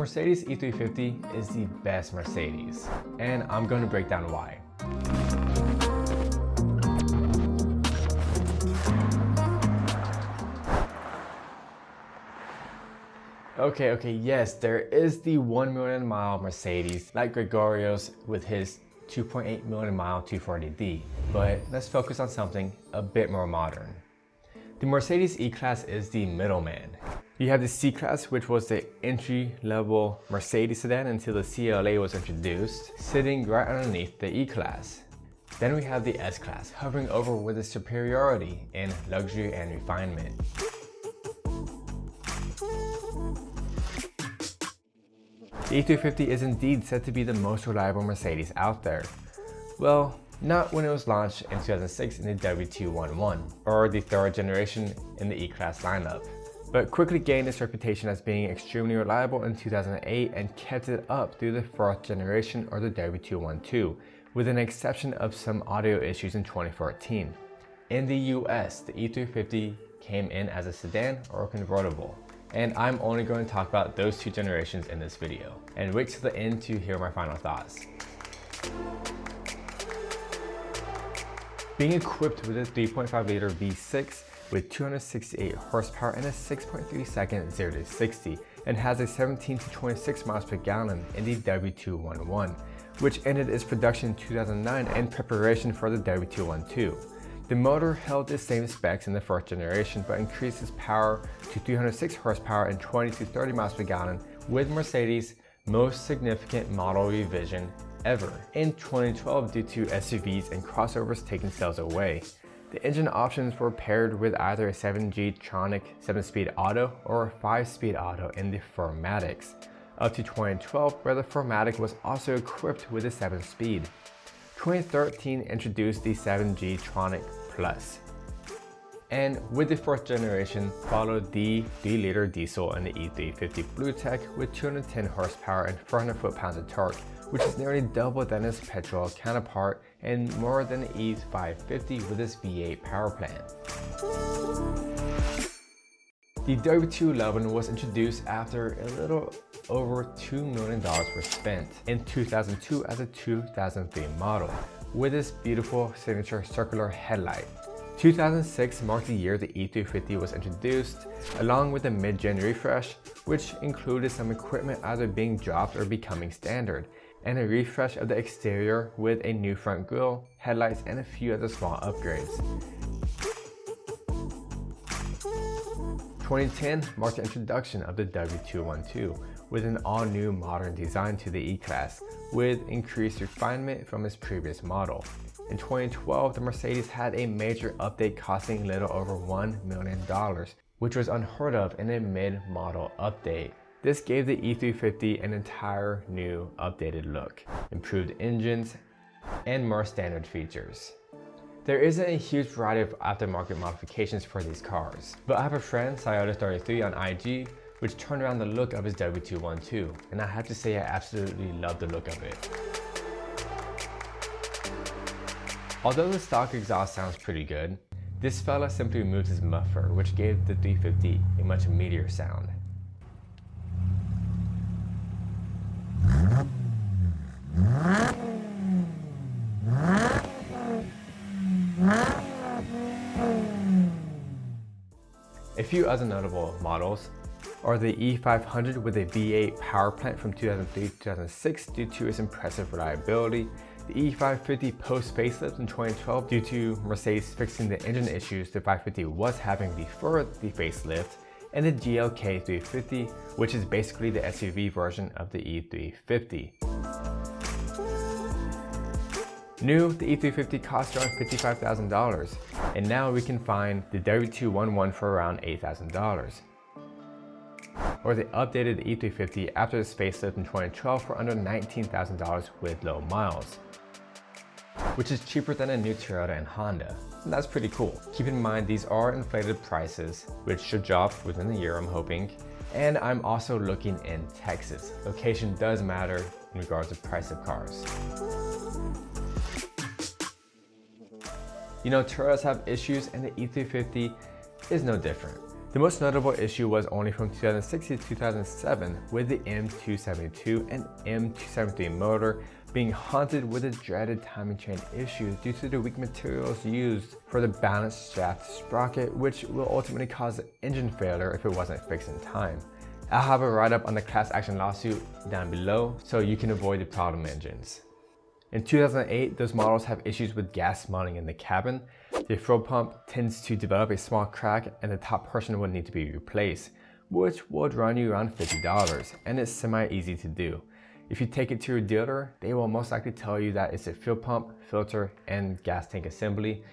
Mercedes E350 is the best Mercedes, and I'm going to break down why. Okay, yes, there is the 1 million mile Mercedes like Gregorio's with his 2.8 million mile 240D, but let's focus on something a bit more modern. The Mercedes E-Class is the middleman. You have the C-Class, which was the entry-level Mercedes sedan until the CLA was introduced, sitting right underneath the E-Class. Then we have the S-Class, hovering over with its superiority in luxury and refinement. The E350 is indeed said to be the most reliable Mercedes out there. Well, not when it was launched in 2006 in the W212, or the third generation in the E-Class lineup, but quickly gained its reputation as being extremely reliable in 2008 and kept it up through the fourth generation, or the W212, with an exception of some audio issues in 2014. In the US, the E350 came in as a sedan or a convertible, and I'm only going to talk about those two generations in this video. And wait till the end to hear my final thoughts. Being equipped with a 3.5 liter V6 with 268 horsepower and a 6.3 second 0 to 60, and has a 17 to 26 miles per gallon in the W211, which ended its production in 2009 in preparation for the W212. The motor held the same specs in the first generation, but increased its power to 306 horsepower and 20 to 30 miles per gallon with Mercedes' most significant model revision ever in 2012 due to SUVs and crossovers taking sales away. The engine options were paired with either a 7G Tronic 7-speed auto or a 5-speed auto in the 4MATICs, up to 2012 where the 4MATIC was also equipped with a 7-speed. 2013 introduced the 7G Tronic Plus. And with the fourth generation followed the 3-liter diesel in the E350 BlueTech with 210 horsepower and 400 foot-pounds of torque, which is nearly double than its petrol counterpart and more than the E550 with its V8 power plant. The W211 was introduced after a little over $2 million were spent in 2002 as a 2003 model, with its beautiful signature circular headlight. 2006 marked the year the E350 was introduced, along with a mid-gen refresh, which included some equipment either being dropped or becoming standard, and a refresh of the exterior with a new front grille, headlights, and a few other small upgrades. 2010 marked the introduction of the W212 with an all-new modern design to the E-Class with increased refinement from its previous model. In 2012, the Mercedes had a major update costing little over $1 million, which was unheard of in a mid-model update. This gave the E350 an entire new updated look, improved engines, and more standard features. There isn't a huge variety of aftermarket modifications for these cars, but I have a friend, Syota33 on IG, which turned around the look of his W212, and I have to say I absolutely love the look of it. Although the stock exhaust sounds pretty good, this fella simply removed his muffler, which gave the 350 a much meatier sound. A few other notable models are the E500 with a V8 power plant from 2003-2006 due to its impressive reliability, the E550 post-facelift in 2012 due to Mercedes fixing the engine issues the 550 was having before the facelift, and the GLK 350, which is basically the SUV version of the E350. New, the E350 cost around $55,000, and now we can find the W211 for around $8,000. Or the updated E350 after its facelift in 2012 for under $19,000 with low miles, which is cheaper than a new Toyota and Honda. And that's pretty cool. Keep in mind these are inflated prices, which should drop within the year, I'm hoping. And I'm also looking in Texas. Location does matter in regards to price of cars. You know, Toyotas have issues and the E350 is no different. The most notable issue was only from 2006 to 2007 with the M272 and M273 motor being haunted with the dreaded timing chain issues due to the weak materials used for the balanced shaft sprocket, which will ultimately cause engine failure if it wasn't fixed in time. I'll have a write-up on the class action lawsuit down below so you can avoid the problem engines. In 2008, those models have issues with gas mounting in the cabin. The fuel pump tends to develop a small crack and the top portion will need to be replaced, which would run you around $50, and it's semi-easy to do. If you take it to your dealer, they will most likely tell you that it's a fuel pump, filter, and gas tank assembly,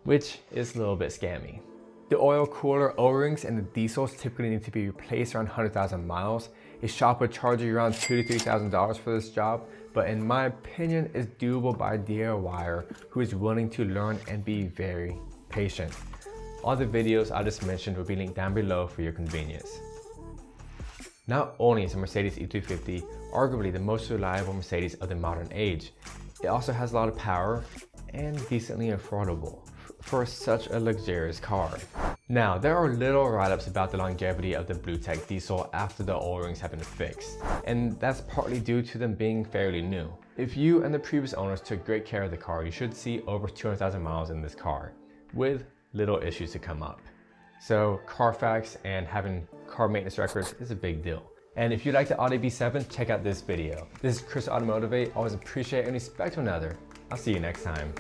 which is a little bit scammy. The oil cooler O-rings and the diesels typically need to be replaced around 100,000 miles. A shop would charge you around $2,000 to $3,000 for this job, but in my opinion, it's doable by a DIYer who is willing to learn and be very patient. All the videos I just mentioned will be linked down below for your convenience. Not only is the Mercedes E350 arguably the most reliable Mercedes of the modern age, it also has a lot of power and decently affordable for such a luxurious car. Now, there are little write-ups about the longevity of the BlueTech diesel after the O-rings have been fixed, and that's partly due to them being fairly new. If you and the previous owners took great care of the car, you should see over 200,000 miles in this car, with little issues to come up. So Carfax and having car maintenance records is a big deal. And if you like the Audi B7, check out this video. This is Chris AutoMotivate. Always appreciate and respect one another. I'll see you next time.